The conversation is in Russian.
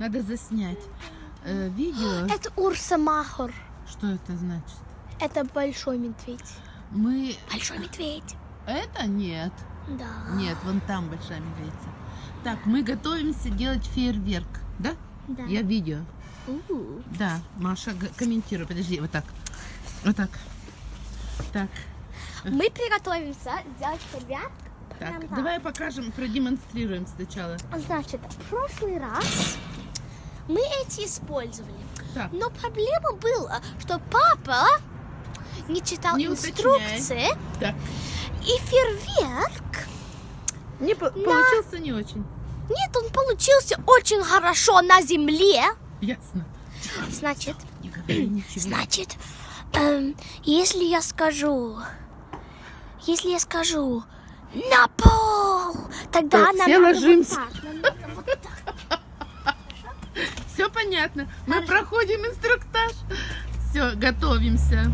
Надо заснять видео. Это Урса-Махор. Что это значит? Это большой медведь. Мы... Большой медведь. Это нет. Да. Нет, вон там большая медведица. Так, мы готовимся делать фейерверк, да? Да. Я видео. У-у. Да, Маша, комментируй. Подожди, вот так. Вот так. Так, Мы приготовимся сделать фейерверк. так. Прям так. Давай покажем, продемонстрируем сначала. Значит, в прошлый раз мы эти использовали. Так, Но проблема была, что папа не читал Не инструкции, так. и фейерверк, Не получился не очень. нет, он получился очень хорошо на земле. Ясно. Значит, Не говори ничего. значит, если я скажу на пол, тогда Так, нам все надо ложимся. вот так, нам надо вот так. Все понятно. Мы проходим инструктаж. Все, готовимся.